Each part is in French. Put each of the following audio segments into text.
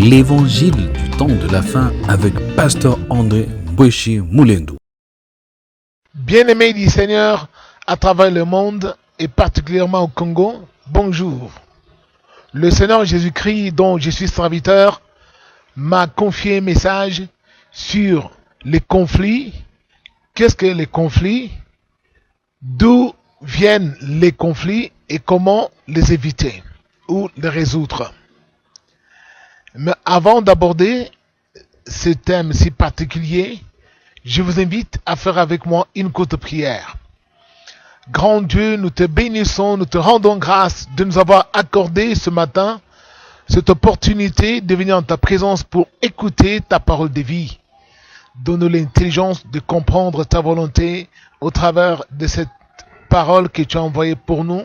L'évangile du temps de la fin avec Pasteur André Boichi Moulendou. Bien-aimés du Seigneur à travers le monde et particulièrement au Congo, bonjour. Le Seigneur Jésus-Christ, dont je suis serviteur, m'a confié un message sur les conflits. Qu'est-ce que les conflits? D'où viennent les conflits et comment les éviter ou les résoudre? Mais avant d'aborder ce thème si particulier, je vous invite à faire avec moi une courte prière. Grand Dieu, nous te bénissons, nous te rendons grâce de nous avoir accordé ce matin cette opportunité de venir en ta présence pour écouter ta parole de vie. Donne-nous l'intelligence de comprendre ta volonté au travers de cette parole que tu as envoyée pour nous,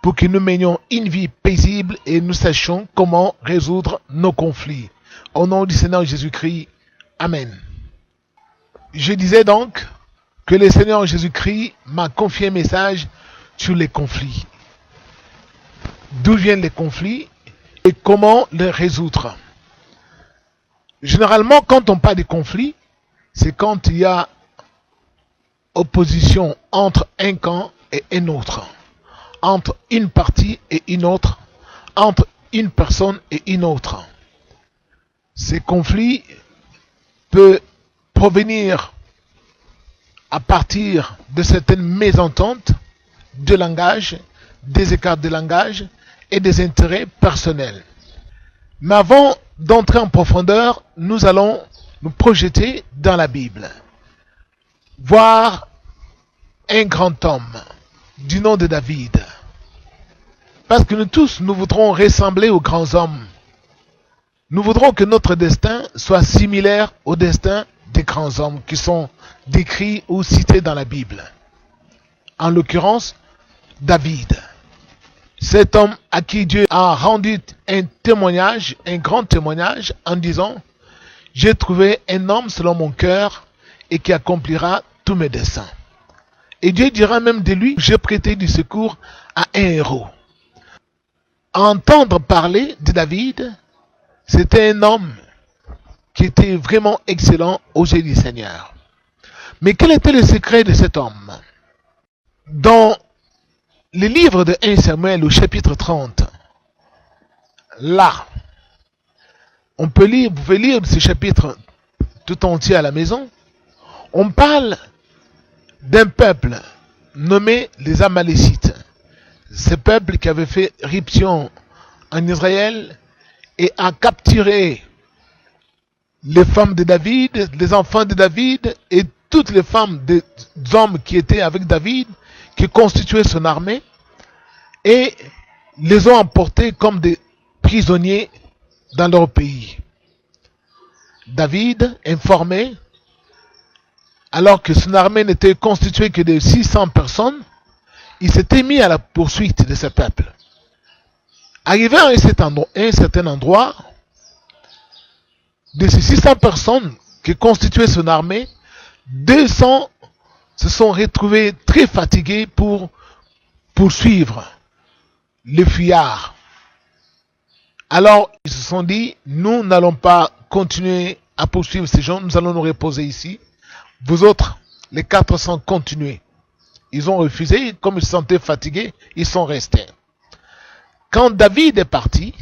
pour que nous menions une vie paisible et nous sachions comment résoudre nos conflits. Au nom du Seigneur Jésus-Christ, Amen. Je disais donc que le Seigneur Jésus-Christ m'a confié un message sur les conflits. D'où viennent les conflits et comment les résoudre. Généralement, quand on parle de conflits, c'est quand il y a opposition entre un camp et un autre, entre une partie et une autre, entre une personne et une autre. Ces conflits peuvent provenir à partir de certaines mésententes de langage, des écarts de langage et des intérêts personnels. Mais avant d'entrer en profondeur, nous allons nous projeter dans la Bible. Voir un grand homme du nom de David. Parce que nous tous, nous voudrons ressembler aux grands hommes. Nous voudrons que notre destin soit similaire au destin des grands hommes qui sont décrits ou cités dans la Bible. En l'occurrence, David. Cet homme à qui Dieu a rendu un témoignage, un grand témoignage, en disant « J'ai trouvé un homme selon mon cœur et qui accomplira tous mes desseins. » Et Dieu dira même de lui « J'ai prêté du secours à un héros. » Entendre parler de David, c'était un homme qui était vraiment excellent aux yeux du Seigneur. Mais quel était le secret de cet homme? Dans le livre de 1 Samuel au chapitre 30, là, on peut lire, vous pouvez lire ce chapitre tout entier à la maison, on parle d'un peuple nommé les Amalécites. Ce peuple qui avait fait irruption en Israël et a capturé les femmes de David, les enfants de David et toutes les femmes des hommes qui étaient avec David, qui constituaient son armée, et les ont emportés comme des prisonniers dans leur pays. David, informé, alors que son armée n'était constituée que de 600 personnes, il s'était mis à la poursuite de ce peuple. Arrivé à un certain endroit, de ces 600 personnes qui constituaient son armée, 200 se sont retrouvés très fatigués pour poursuivre les fuyards. Alors, ils se sont dit, nous n'allons pas continuer à poursuivre ces gens, nous allons nous reposer ici. Vous autres, les 400, continuez. Ils ont refusé, comme ils se sentaient fatigués, ils sont restés. Quand David est parti,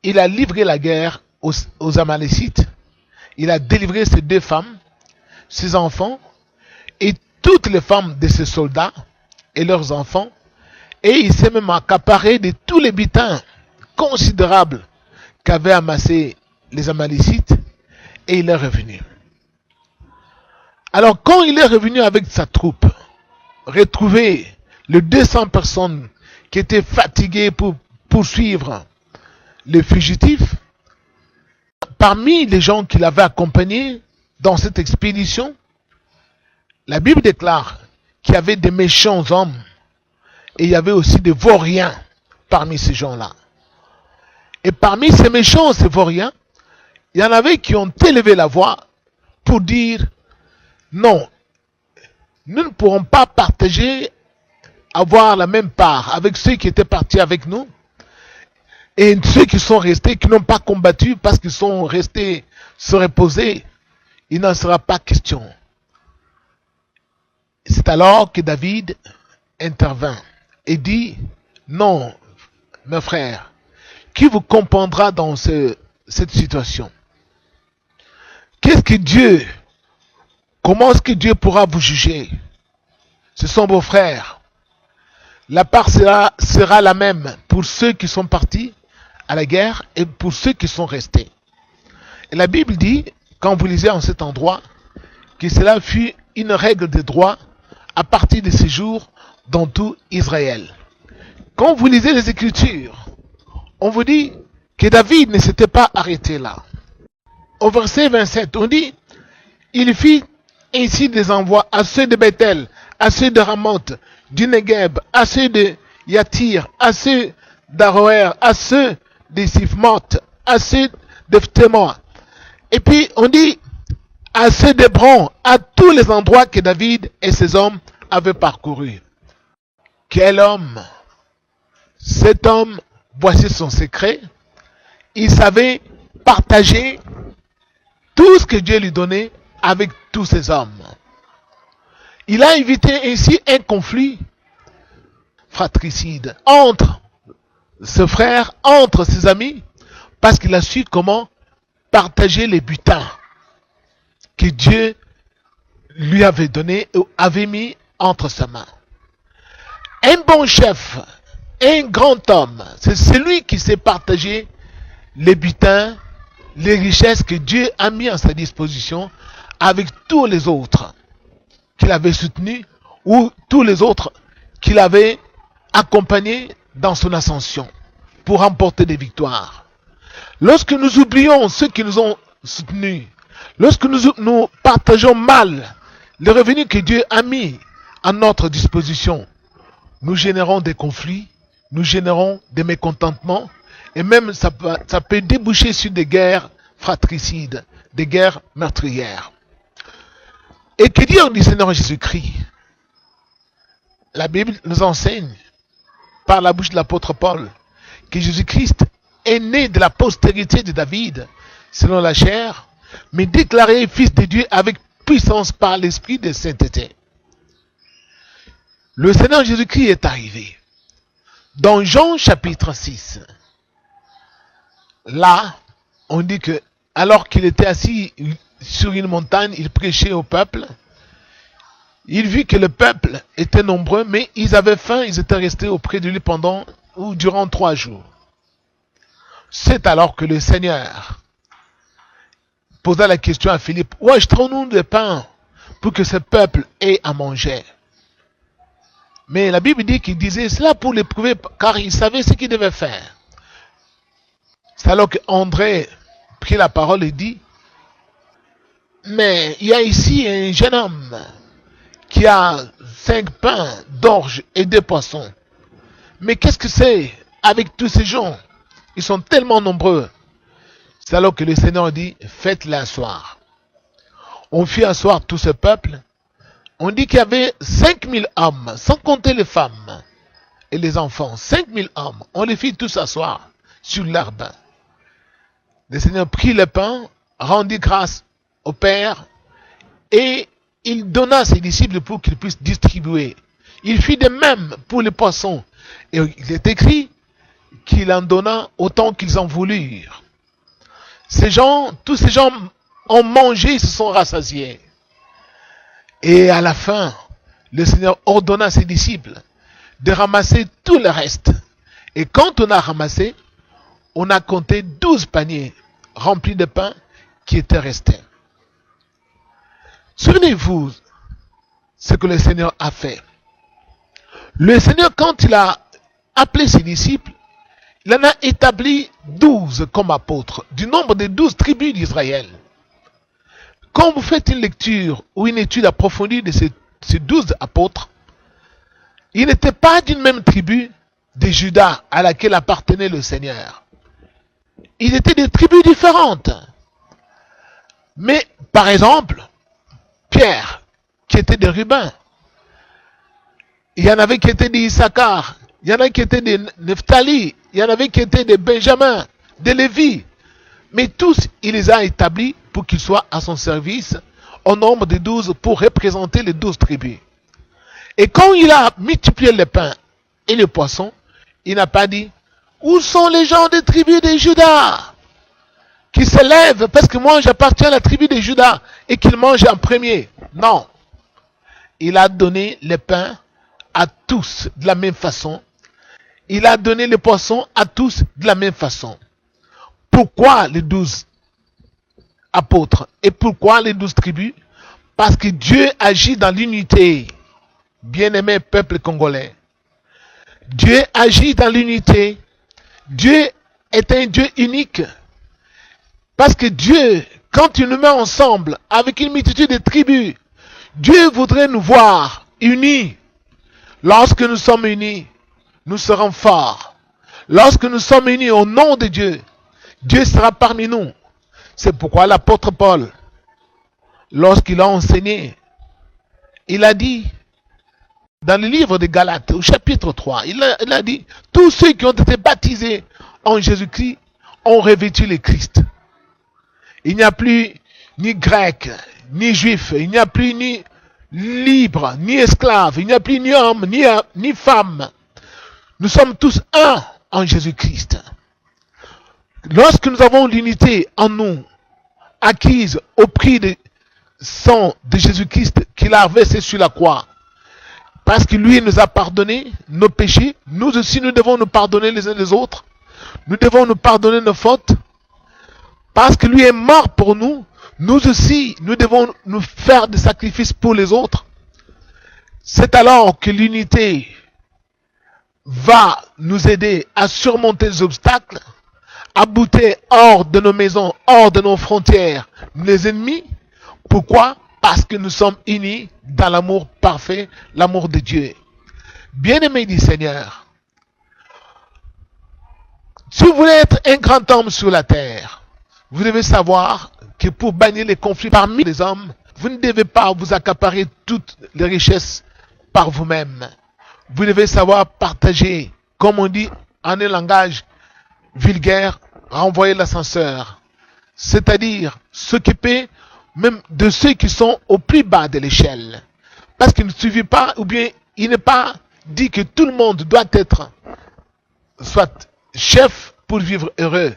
il a livré la guerre aux Amalécites. Il a délivré ses 2 femmes, ses enfants, et toutes les femmes de ses soldats et leurs enfants. Et il s'est même accaparé de tous les butins considérables qu'avaient amassé les Amalécites, et il est revenu. Alors quand il est revenu avec sa troupe, retrouver les 200 personnes qui étaient fatiguées pour poursuivre les fugitifs, parmi les gens qui l'avaient accompagné dans cette expédition, la Bible déclare qu'il y avait des méchants hommes et il y avait aussi des vauriens parmi ces gens-là. Et parmi ces méchants, ces vauriens, il y en avait qui ont élevé la voix pour dire non, nous ne pourrons pas partager, avoir la même part avec ceux qui étaient partis avec nous. Et ceux qui sont restés, qui n'ont pas combattu parce qu'ils sont restés se reposer, il n'en sera pas question. C'est alors que David intervint et dit, non, mes frères, qui vous comprendra dans cette situation? Comment est-ce que Dieu pourra vous juger? Ce sont vos frères. La part sera la même pour ceux qui sont partis à la guerre et pour ceux qui sont restés. Et la Bible dit, quand vous lisez en cet endroit, que cela fut une règle de droit à partir de ces jours dans tout Israël. Quand vous lisez les Écritures, on vous dit que David ne s'était pas arrêté là. Au verset 27, on dit, il fit ainsi des envois à ceux de Bethel, à ceux de Ramoth, du Negev, à ceux de Yatir, à ceux d'Aroer, à ceux de Sifmoth, à ceux de Phthémoa. Et puis on dit à ceux d'Hébron, à tous les endroits que David et ses hommes avaient parcourus. Quel homme! Cet homme, voici son secret. Il savait partager tout ce que Dieu lui donnait avec tous ses hommes. Il a évité ainsi un conflit fratricide entre ses frères, entre ses amis, parce qu'il a su comment partager les butins que Dieu lui avait donné ou avait mis entre ses mains. Un bon chef, un grand homme, c'est celui qui sait partager les butins, les richesses que Dieu a mis à sa disposition avec tous les autres qu'il avait soutenus ou tous les autres qu'il avait accompagnés dans son ascension pour remporter des victoires. Lorsque nous oublions ceux qui nous ont soutenus, lorsque nous partageons mal les revenus que Dieu a mis à notre disposition, nous générons des conflits, nous générons des mécontentements, et même ça peut déboucher sur des guerres fratricides, des guerres meurtrières. Et que dire du Seigneur Jésus-Christ? La Bible nous enseigne, par la bouche de l'apôtre Paul, que Jésus-Christ est né de la postérité de David, selon la chair, mais déclaré fils de Dieu avec puissance par l'esprit de sainteté. Le Seigneur Jésus-Christ est arrivé. Dans Jean chapitre 6, là, on dit que alors qu'il était assis sur une montagne, il prêchait au peuple. Il vit que le peuple était nombreux, mais ils avaient faim, ils étaient restés auprès de lui durant 3 jours. C'est alors que le Seigneur posa la question à Philippe, où achèterons-nous des pains pour que ce peuple ait à manger? Mais la Bible dit qu'il disait cela pour l'éprouver, car il savait ce qu'il devait faire. C'est alors qu'André prit la parole et dit, mais il y a ici un jeune homme qui a 5 pains d'orge et 2 poissons. Mais qu'est-ce que c'est avec tous ces gens? Ils sont tellement nombreux. C'est alors que le Seigneur dit, faites-les asseoir. On fit asseoir tout ce peuple. On dit qu'il y avait 5000 hommes, sans compter les femmes et les enfants. 5000 hommes. On les fit tous asseoir sur l'herbe. Le Seigneur prit le pain, rendit grâce au Père et il donna à ses disciples pour qu'ils puissent distribuer. Il fit de même pour les poissons. Et il est écrit qu'il en donna autant qu'ils en voulurent. Tous ces gens ont mangé, ils se sont rassasiés. Et à la fin, le Seigneur ordonna à ses disciples de ramasser tout le reste. Et quand on a ramassé, on a compté 12 paniers remplis de pain qui étaient restés. Souvenez-vous ce que le Seigneur a fait. Le Seigneur, quand il a appelé ses disciples, il en a établi 12 comme apôtres, du nombre des 12 tribus d'Israël. Quand vous faites une lecture ou une étude approfondie de ces 12 apôtres, ils n'étaient pas d'une même tribu de Juda à laquelle appartenait le Seigneur. Ils étaient des tribus différentes. Mais, par exemple, Pierre, qui était de Ruben, il y en avait qui étaient d'Issachar, il y en a qui étaient des Nephtali, il y en avait qui étaient des Benjamin, des Lévi. Mais tous, il les a établis pour qu'ils soient à son service, au nombre de 12, pour représenter les 12 tribus. Et quand il a multiplié les pains et les poissons, il n'a pas dit, où sont les gens des tribus de Juda qui se lèvent parce que moi j'appartiens à la tribu de Juda et qu'ils mangent en premier. Non. Il a donné les pains à tous de la même façon. Il a donné les poissons à tous de la même façon. Pourquoi les 12 apôtres et pourquoi les 12 tribus? Parce que Dieu agit dans l'unité. Bien-aimé peuple congolais. Dieu agit dans l'unité. Dieu est un Dieu unique. Parce que Dieu, quand il nous met ensemble avec une multitude de tribus, Dieu voudrait nous voir unis. Lorsque nous sommes unis, nous serons forts. Lorsque nous sommes unis au nom de Dieu, Dieu sera parmi nous. C'est pourquoi l'apôtre Paul, lorsqu'il a enseigné, il a dit, dans le livre de Galates, au chapitre 3, il a dit, tous ceux qui ont été baptisés en Jésus-Christ ont revêtu le Christ. Il n'y a plus ni grec, ni juif, il n'y a plus ni libre, ni esclave, il n'y a plus ni homme, ni femme. Nous sommes tous un en Jésus-Christ. Lorsque nous avons l'unité en nous, acquise au prix du sang de Jésus-Christ qu'il a versé sur la croix, parce que lui nous a pardonné nos péchés, nous aussi nous devons nous pardonner les uns les autres, nous devons nous pardonner nos fautes, parce que lui est mort pour nous, nous aussi nous devons nous faire des sacrifices pour les autres. C'est alors que l'unité va nous aider à surmonter les obstacles, à bouter hors de nos maisons, hors de nos frontières, les ennemis. Pourquoi? Parce que nous sommes unis dans l'amour parfait, l'amour de Dieu. Bien-aimés du Seigneur, si vous voulez être un grand homme sur la terre, vous devez savoir que pour bannir les conflits parmi les hommes, vous ne devez pas vous accaparer toutes les richesses par vous-même. Vous devez savoir partager, comme on dit en un langage vulgaire, renvoyer l'ascenseur. C'est-à-dire s'occuper même de ceux qui sont au plus bas de l'échelle. Parce qu'il ne suffit pas, ou bien il n'est pas dit que tout le monde doit être soit chef pour vivre heureux,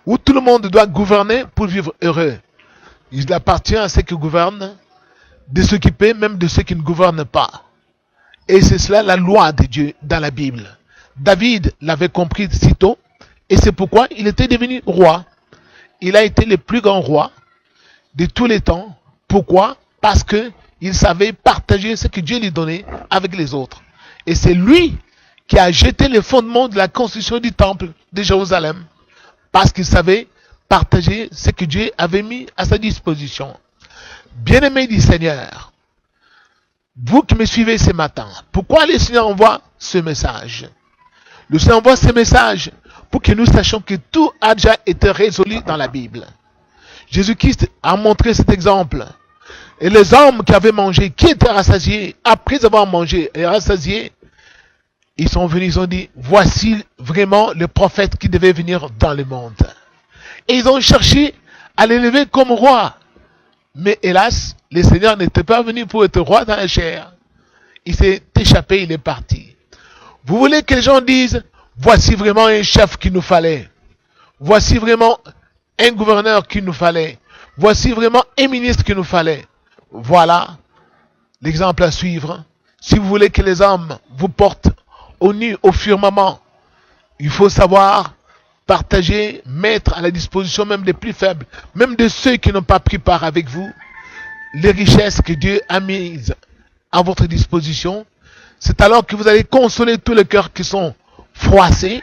ou tout le monde doit gouverner pour vivre heureux. Il appartient à ceux qui gouvernent de s'occuper même de ceux qui ne gouvernent pas. Et c'est cela la loi de Dieu dans la Bible. David l'avait compris si tôt, et c'est pourquoi il était devenu roi. Il a été le plus grand roi de tous les temps. Pourquoi? Parce que il savait partager ce que Dieu lui donnait avec les autres. Et c'est lui qui a jeté les fondements de la construction du temple de Jérusalem. Parce qu'il savait partager ce que Dieu avait mis à sa disposition. Bien-aimés du Seigneur, vous qui me suivez ce matin, pourquoi le Seigneur envoie ce message? Le Seigneur envoie ce message pour que nous sachions que tout a déjà été résolu dans la Bible. Jésus-Christ a montré cet exemple. Et les hommes qui avaient mangé, qui étaient rassasiés, après avoir mangé et rassasiés, ils sont venus, ils ont dit, voici vraiment le prophète qui devait venir dans le monde. Et ils ont cherché à l'élever comme roi. Mais hélas, le Seigneur n'était pas venu pour être roi dans la chair. Il s'est échappé, il est parti. Vous voulez que les gens disent, voici vraiment un chef qu'il nous fallait. Voici vraiment un gouverneur qu'il nous fallait. Voici vraiment un ministre qu'il nous fallait. Voilà l'exemple à suivre. Si vous voulez que les hommes vous portent au nu, au firmament, il faut savoir partager, mettre à la disposition même des plus faibles, même de ceux qui n'ont pas pris part avec vous, les richesses que Dieu a mises à votre disposition. C'est alors que vous allez consoler tous les cœurs qui sont froissés,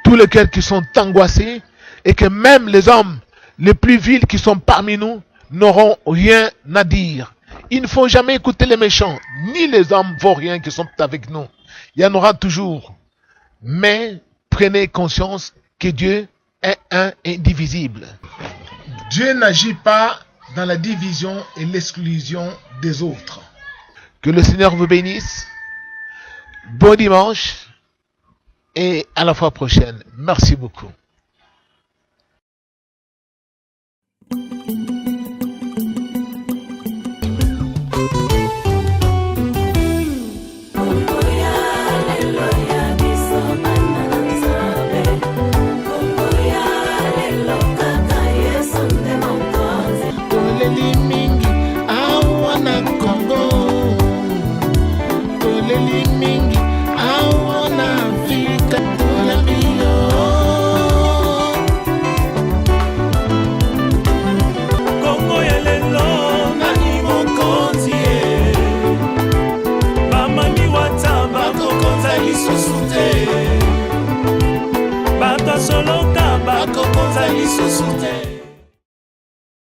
tous les cœurs qui sont angoissés, et que même les hommes les plus vils qui sont parmi nous n'auront rien à dire. Il ne faut jamais écouter les méchants, ni les hommes vauriens qui sont avec nous. Il y en aura toujours. Mais prenez conscience que Dieu est un indivisible. Dieu n'agit pas dans la division et l'exclusion des autres. Que le Seigneur vous bénisse. Bon dimanche. et à la fois prochaine. Merci beaucoup. Bato soloka bakokonza lisusu te.